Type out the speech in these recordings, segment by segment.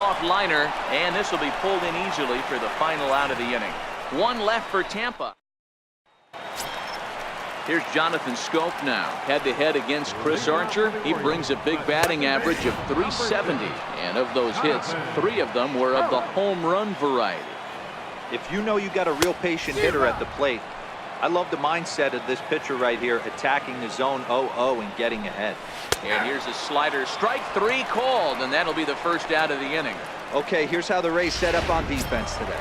Off liner, and this will be pulled in easily for the final out of the inning. One left for Tampa. Here's Jonathan Scope now, head-to-head against Chris Archer. He brings a big batting average of .370, and of those hits, 3 of them were of the home run variety. If you know you got a real patient hitter at the plate, I love the mindset of this pitcher right here, attacking the zone 0-0 and getting ahead. And here's a slider, strike 3 called, and that'll be the first out of the inning. Okay, here's how the Rays set up on defense today.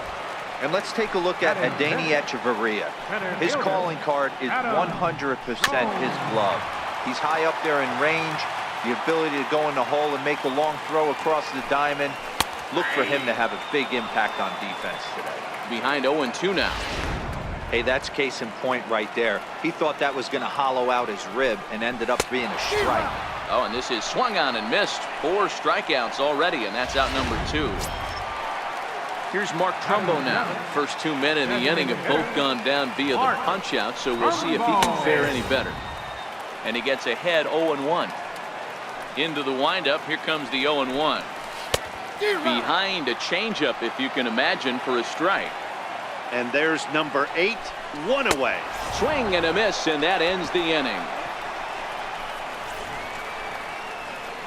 And let's take a look at Adeiny Echeverria. His calling card is 100% his glove. He's high up there in range, the ability to go in the hole and make the long throw across the diamond. Look for him to have a big impact on defense today. Behind 0-2 now. Hey, that's case in point right there. He thought that was going to hollow out his rib and ended up being a strike. Oh, and this is swung on and missed. 4 strikeouts already, and that's out number 2. Here's Mark Trumbo now. First 2 men in the inning have both gone down via the punch-out, so we'll see if he can fare any better. And he gets ahead 0-1. Into the windup, here comes the 0-1. Behind a changeup, if you can imagine, for a strike. And there's number 8, 1 away. Swing and a miss, and that ends the inning.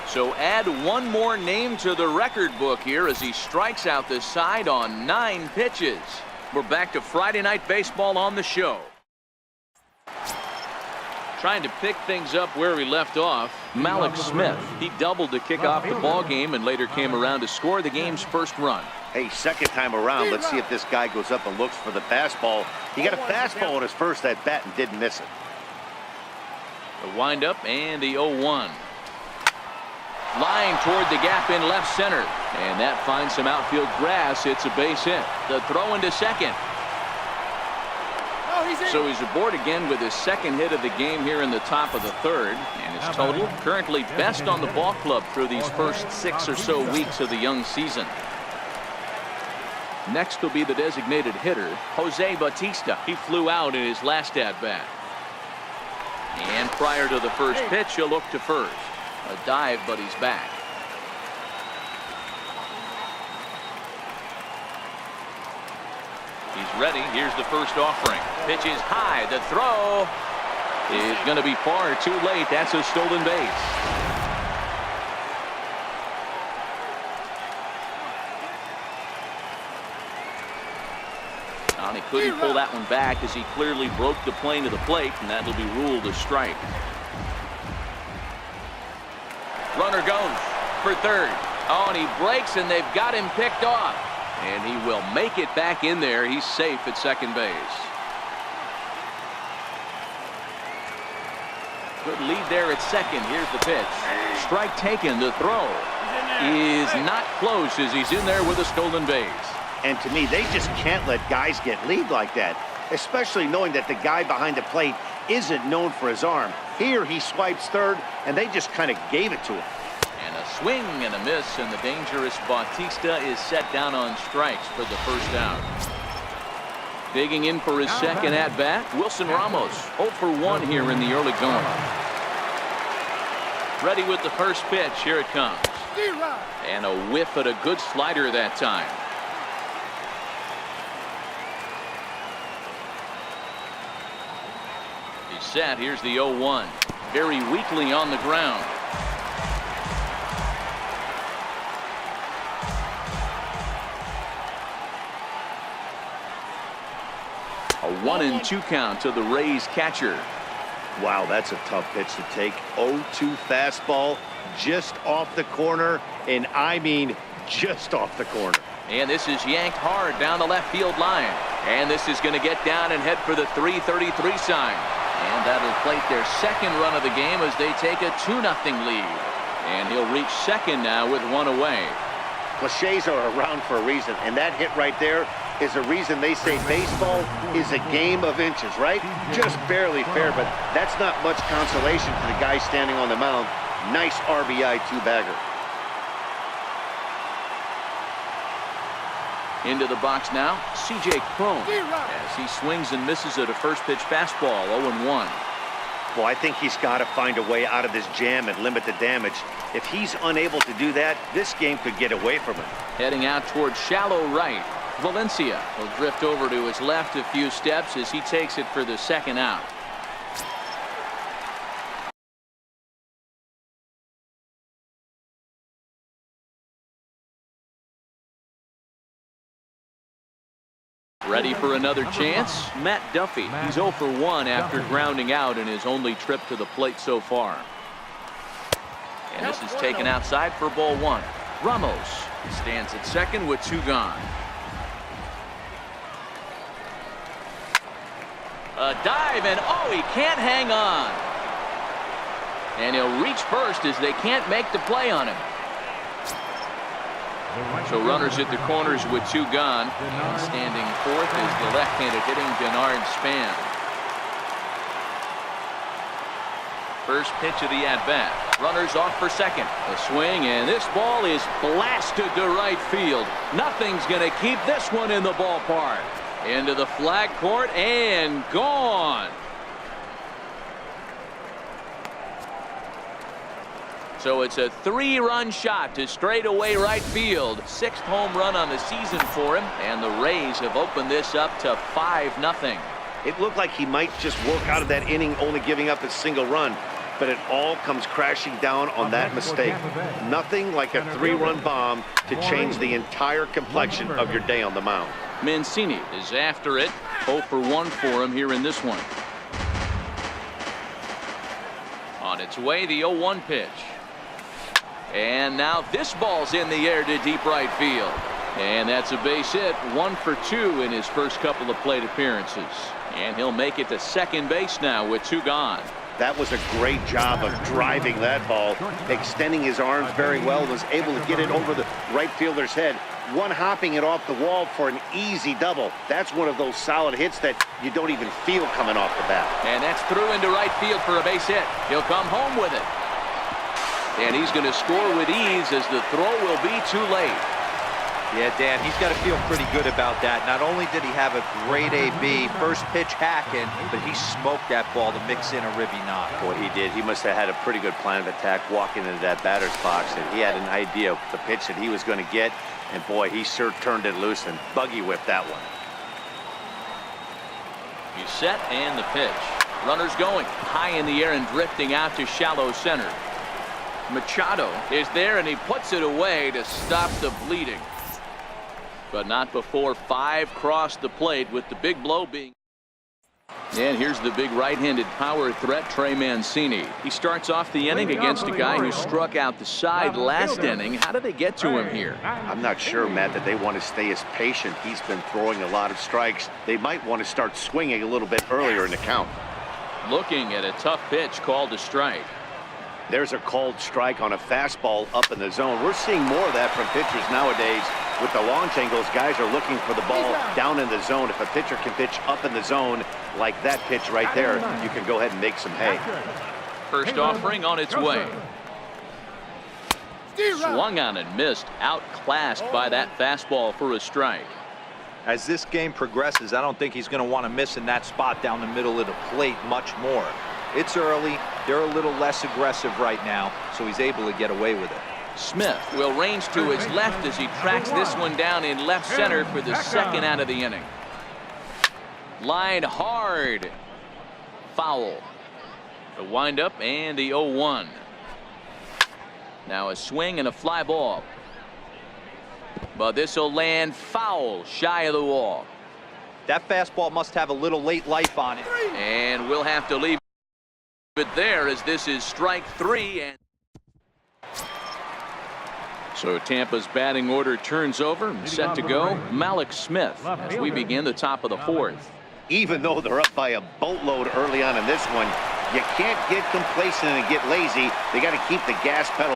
So add one more name to the record book here as he strikes out the side on 9 pitches. We're back to Friday Night Baseball on the show. Trying to pick things up where we left off, Malik Smith. He doubled to kick off the ball game and later came around to score the game's first run. Hey, second time around, let's see if this guy goes up and looks for the fastball. He got a fastball on his first at bat and didn't miss it. The windup and the 0-1. Line toward the gap in left center, and that finds some outfield grass. It's a base hit. The throw into second. So he's aboard again with his second hit of the game here in the top of the third, and his total currently best on the ball club through these first 6 or so weeks of the young season. Next will be the designated hitter, Jose Bautista. He flew out in his last at-bat. And prior to the first pitch, he'll look to first. A dive, but he's back. He's ready. Here's the first offering. Pitch is high. The throw is going to be far too late. That's a stolen base. And he couldn't pull that one back as he clearly broke the plane to the plate, and that'll be ruled a strike. Runner goes for third. Oh, and he breaks, and they've got him picked off. And he will make it back in there. He's safe at second base. Good lead there at second. Here's the pitch. Strike taken. The throw is not close as he's in there with a stolen base. And to me, they just can't let guys get lead like that, especially knowing that the guy behind the plate isn't known for his arm. Here he swipes third, and they just kind of gave it to him. And a swing and a miss, and the dangerous Bautista is set down on strikes for the first out. Digging in for his second at-bat, Wilson Ramos, 0 for 1 here in the early going. Ready with the first pitch. Here it comes. And a whiff at a good slider that time. He's set. Here's the 0-1. Very weakly on the ground. A 1-2 count to the Rays catcher. Wow, that's a tough pitch to take. 0-2 fastball just off the corner, and I mean just off the corner. And this is yanked hard down the left field line. And this is going to get down and head for the 333 sign. And that'll plate their second run of the game as they take a 2-0 lead. And he'll reach second now with 1 away. Cliches are around for a reason, and that hit right there is a reason they say baseball is a game of inches, right? Just barely fair, but that's not much consolation for the guy standing on the mound. Nice RBI 2-bagger. Into the box now, C.J. Cron as he swings and misses at a first pitch fastball. 0-1. Well, I think he's got to find a way out of this jam and limit the damage. If he's unable to do that, this game could get away from him. Heading out towards shallow right. Valencia will drift over to his left a few steps as he takes it for the second out. Ready for another chance? Matt Duffy. He's 0 for 1 after grounding out in his only trip to the plate so far. And this is taken outside for ball 1. Ramos stands at second with 2 gone. A dive, and oh, he can't hang on. And he'll reach first as they can't make the play on him. So runners at the corners with 2 gone. And standing fourth is the left-handed hitting Bernard Span. First pitch of the at-bat. Runners off for second. A swing, and this ball is blasted to right field. Nothing's going to keep this one in the ballpark. Into the flag court and gone. So it's a 3-run shot to straightaway right field. 6th home run on the season for him, and the Rays have opened this up to 5-0. It looked like he might just work out of that inning, only giving up a single run, but it all comes crashing down on that mistake. Nothing like a 3-run bomb to change the entire complexion of your day on the mound. Mancini is after it. 0 for 1 for him here in this one. On its way, the 0-1 pitch. And now this ball's in the air to deep right field. And that's a base hit. 1 for 2 in his first couple of plate appearances. And he'll make it to second base now with 2 gone. That was a great job of driving that ball, extending his arms very well, was able to get it over the right fielder's head, one-hopping it off the wall for an easy double. That's one of those solid hits that you don't even feel coming off the bat. And that's through into right field for a base hit. He'll come home with it. And he's going to score with ease as the throw will be too late. Yeah, Dan, he's got to feel pretty good about that. Not only did he have a great AB, first pitch hacking, but he smoked that ball to mix in a ribby knock. Boy, he did. He must have had a pretty good plan of attack walking into that batter's box, and he had an idea of the pitch that he was going to get, and boy, he sure turned it loose and buggy whipped that one. He's set, and the pitch. Runners going high in the air and drifting out to shallow center. Machado is there, and he puts it away to stop the bleeding. But not before 5 cross the plate, with the big blow being. And here's the big right-handed power threat, Trey Mancini. He starts off the inning against a guy who struck out the side last inning. How did they get to him here? I'm not sure, Matt, that they want to stay as patient. He's been throwing a lot of strikes. They might want to start swinging a little bit earlier in the count. Looking at a tough pitch called a strike. There's a called strike on a fastball up in the zone. We're seeing more of that from pitchers nowadays. With the launch angles, guys are looking for the ball down in the zone. If a pitcher can pitch up in the zone like that pitch right there, you can go ahead and make some hay. First offering on its way. Swung on and missed. Outclassed by that fastball for a strike. As this game progresses, I don't think he's going to want to miss in that spot down the middle of the plate much more. It's early. They're a little less aggressive right now, so he's able to get away with it. Smith will range to his left as he tracks this one down in left center for the second out of the inning. Line hard. Foul. The windup and the 0-1. Now a swing and a fly ball. But this will land foul, shy of the wall. That fastball must have a little late life on it. And we'll have to leave it there as this is strike 3. And so Tampa's batting order turns over. Set to go, Malik Smith, as we begin the top of the 4th. Even though they're up by a boatload early on in this one, you can't get complacent and get lazy. They got to keep the gas pedal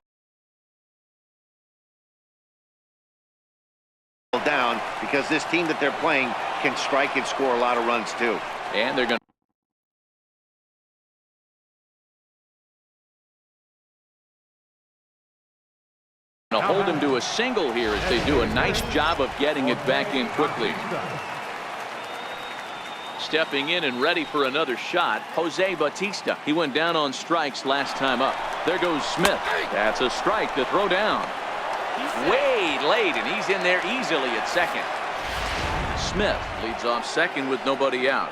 down, because this team that they're playing can strike and score a lot of runs too. And they're going to hold him to a single here as they do a nice job of getting it back in quickly. Stepping in and ready for another shot, Jose Bautista. He went down on strikes last time up. There goes Smith. That's a strike to throw down. Way late, and he's in there easily at second. Smith leads off second with nobody out.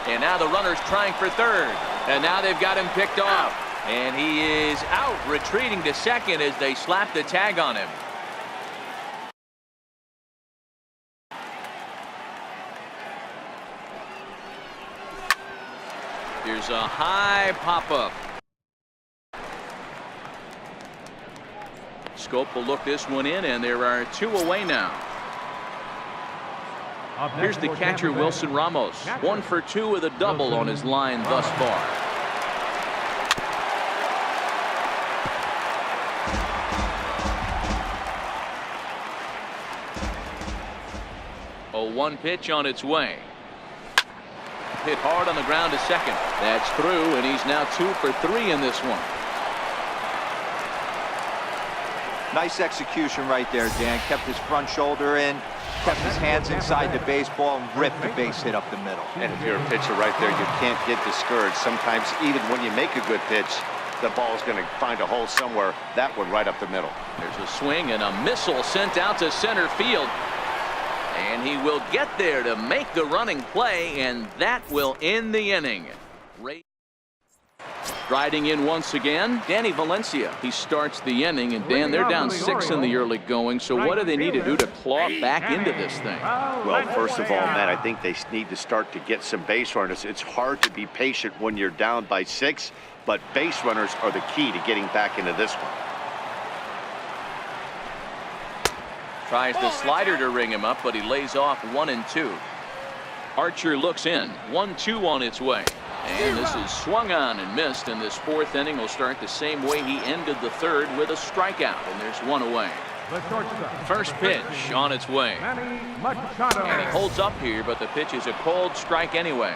And now the runner's trying for third. And now they've got him picked off. And he is out, retreating to second as they slap the tag on him. Here's a high pop-up. Scope will look this one in, and there are two away now. Here's the catcher, Wilson Ramos. 1 for 2 with a double on his line thus far. A 1 pitch on its way. Hit hard on the ground to second. That's through, and he's now 2 for 3 in this one. Nice execution right there, Dan. Kept his front shoulder in, kept his hands inside the baseball, and ripped the base hit up the middle. And if you're a pitcher right there, you can't get discouraged. Sometimes even when you make a good pitch, the ball's going to find a hole somewhere. That one right up the middle. There's a swing and a missile sent out to center field. And he will get there to make the running play, and that will end the inning. Riding in once again, Danny Valencia. He starts the inning, and Dan, they're down 6 in the early going, so what do they need to do to claw back into this thing? Well, first of all, Matt, I think they need to start to get some base runners. It's hard to be patient when you're down by 6, but base runners are the key to getting back into this one. Tries the slider to ring him up, but he lays off 1 and 2. Archer looks in. 1-2 on its way. And this is swung on and missed, and this 4th inning will start the same way he ended the 3rd, with a strikeout, and there's 1 away. First pitch on its way. And he holds up here, but the pitch is a cold strike anyway.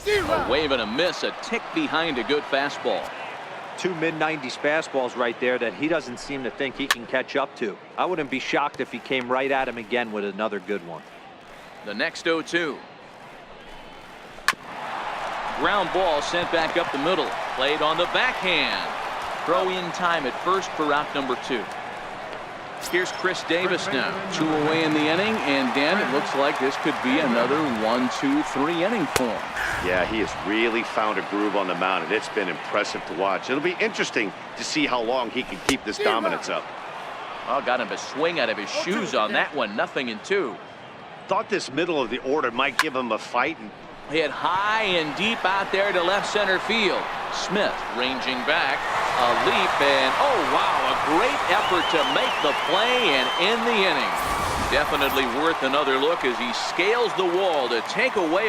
A wave and a miss, a tick behind a good fastball. 2 mid-90s fastballs right there that he doesn't seem to think he can catch up to. I wouldn't be shocked if he came right at him again with another good one. The next 0-2. Ground ball sent back up the middle. Played on the backhand. Throw in time at first for out number 2. Here's Chris Davis now. 2 away in the inning, and Dan, it looks like this could be another 1-2-3 inning for him. Yeah, he has really found a groove on the mound, and it's been impressive to watch. It'll be interesting to see how long he can keep this dominance up. Well, got him a swing out of his shoes on that one. 0-2. Thought this middle of the order might give him a fight. And hit high and deep out there to left center field. Smith ranging back, a leap, and oh wow, a great effort to make the play and end the inning. Definitely worth another look as he scales the wall to take away